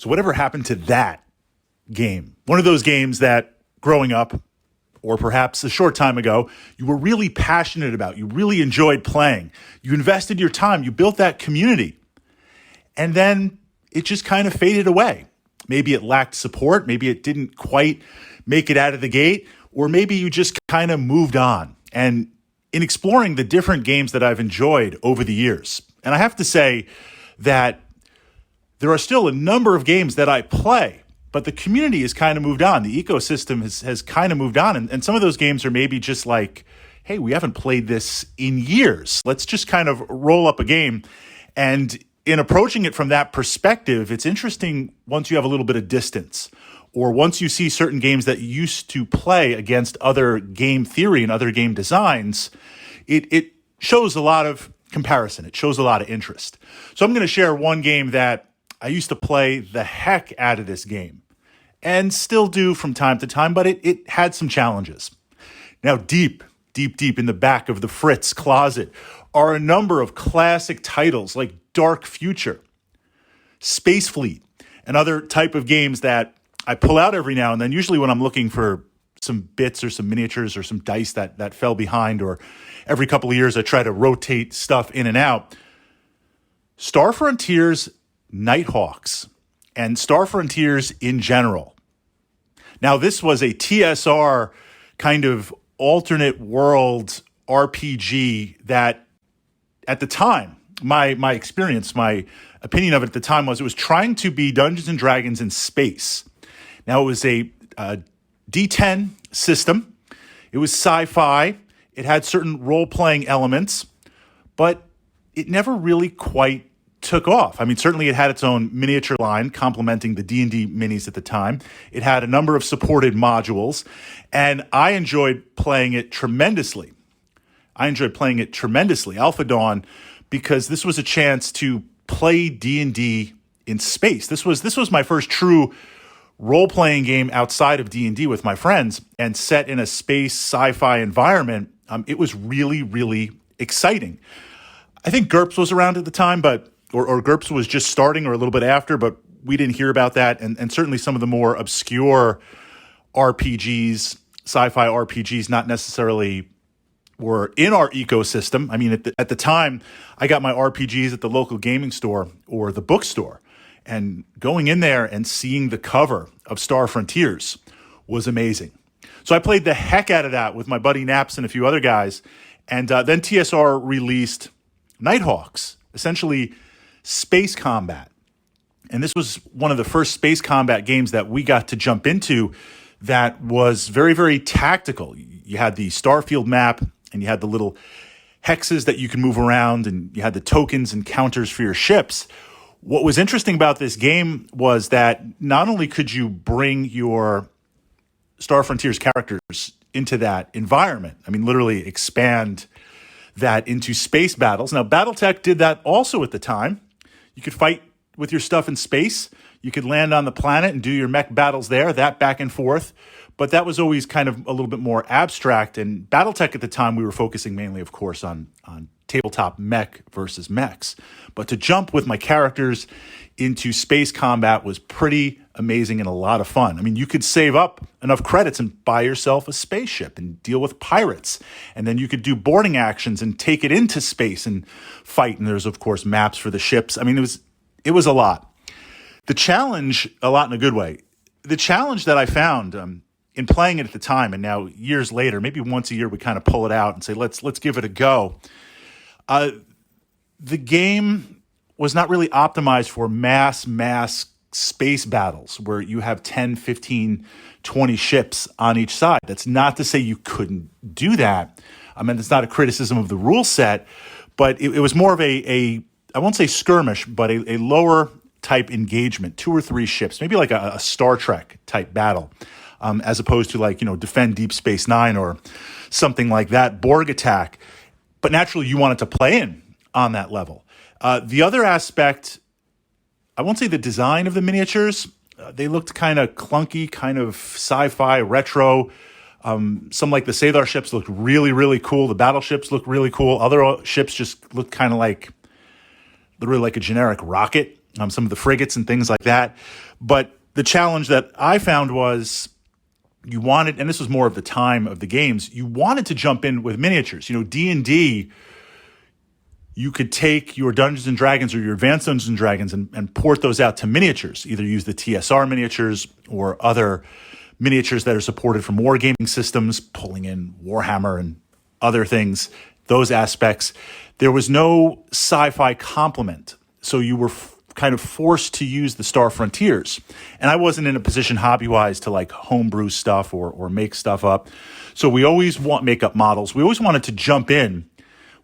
So whatever happened to that game? One of those games that growing up, or perhaps a short time ago, you were really passionate about, you really enjoyed playing, you invested your time, you built that community, and then it just kind of faded away. Maybe it lacked support, maybe it didn't quite make it out of the gate, or maybe you just kind of moved on. And in exploring the different games that I've enjoyed over the years, and I have to say that there are still a number of games that I play, but the community has kind of moved on. The ecosystem has kind of moved on. And some of those games are maybe just like, hey, we haven't played this in years. Let's just kind of roll up a game. And in approaching it from that perspective, it's interesting once you have a little bit of distance, or once you see certain games that you used to play against other game theory and other game designs, it shows a lot of comparison. It shows a lot of interest. So I'm going to share one game that I used to play the heck out of this game, and still do from time to time, but it had some challenges. Now, deep in the back of the Fritz closet are a number of classic titles like Dark Future, Space Fleet, and other type of games that I pull out every now and then, usually when I'm looking for some bits or some miniatures or some dice that fell behind, or every couple of years I try to rotate stuff in and out. Star Frontiers Nighthawks, and Star Frontiers in general. Now, this was a TSR kind of alternate world RPG that, at the time, my experience, my opinion of it at the time was it was trying to be Dungeons and Dragons in space. Now, it was a D10 system. It was sci-fi. It had certain role-playing elements, but it never really quite took off. I mean, certainly it had its own miniature line complementing the D&D minis at the time. It had a number of supported modules, and I enjoyed playing it tremendously. Alpha Dawn, because this was a chance to play D&D in space. This was my first true role-playing game outside of D&D with my friends, and set in a space sci-fi environment. It was really, really exciting. I think GURPS was around at the time, but or GURPS was just starting or a little bit after, but we didn't hear about that. And certainly some of the more obscure RPGs, sci-fi RPGs, not necessarily were in our ecosystem. I mean, at the time, I got my RPGs at the local gaming store or the bookstore. And going in there and seeing the cover of Star Frontiers was amazing. So I played the heck out of that with my buddy Naps and a few other guys. And then TSR released Nighthawks, essentially space combat. And this was one of the first space combat games that we got to jump into that was very, very tactical. You had the Starfield map, and you had the little hexes that you can move around, and you had the tokens and counters for your ships. What was interesting about this game was that not only could you bring your Star Frontiers characters into that environment, I mean, literally expand that into space battles. Now, BattleTech did that also at the time. You could fight with your stuff in space. You could land on the planet and do your mech battles there, that back and forth. But that was always kind of a little bit more abstract. And BattleTech at the time, we were focusing mainly, of course, on tabletop mech versus mechs. But to jump with my characters into space combat was pretty amazing and a lot of fun. I mean, you could save up enough credits and buy yourself a spaceship and deal with pirates. And then you could do boarding actions and take it into space and fight. And there's, of course, maps for the ships. I mean, it was a lot. The challenge, a lot in a good way, the challenge that I found in playing it at the time, and now years later, maybe once a year we kind of pull it out and say, let's give it a go. The game was not really optimized for mass space battles where you have 10, 15, 20 ships on each side. That's not to say you couldn't do that. I mean, it's not a criticism of the rule set, but it was more of I won't say skirmish, but a lower type engagement, 2 or 3 ships, maybe like a Star Trek type battle, as opposed to Defend Deep Space Nine or something like that, Borg Attack. But naturally, you wanted to play in on that level. The other aspect, I won't say the design of the miniatures. They looked kind of clunky, kind of sci-fi, retro. Some like the Sathar ships looked really, really cool. The battleships looked really cool. Other ships just looked kind of literally like a generic rocket. some of the frigates and things like that. But the challenge that I found was you wanted, and this was more of the time of the games, you wanted to jump in with miniatures. D&D, you could take your Dungeons and Dragons or your Advanced Dungeons and Dragons and port those out to miniatures, either use the TSR miniatures or other miniatures that are supported from wargaming systems, pulling in Warhammer and other things, those aspects. There was no sci-fi complement. So you were kind of forced to use the Star Frontiers. And I wasn't in a position hobby-wise to like homebrew stuff or make stuff up. So we always make up models. We always wanted to jump in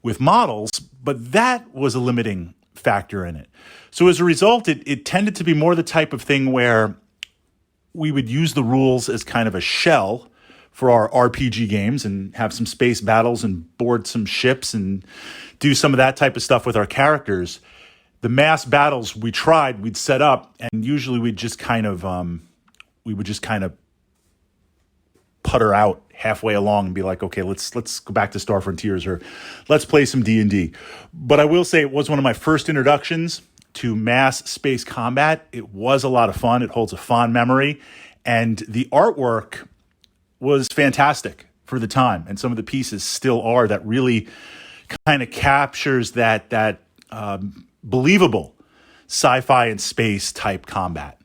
with models, but that was a limiting factor in it. So as a result, it tended to be more the type of thing where we would use the rules as kind of a shell for our RPG games and have some space battles and board some ships and do some of that type of stuff with our characters. The mass battles we'd set up, and usually we would just kind of putter out halfway along and be like, okay, let's go back to Star Frontiers or let's play some D&D. But I will say it was one of my first introductions to mass space combat. It was a lot of fun. It holds a fond memory, and the artwork was fantastic for the time, and some of the pieces still are, that really kind of captures that believable sci-fi and space type combat.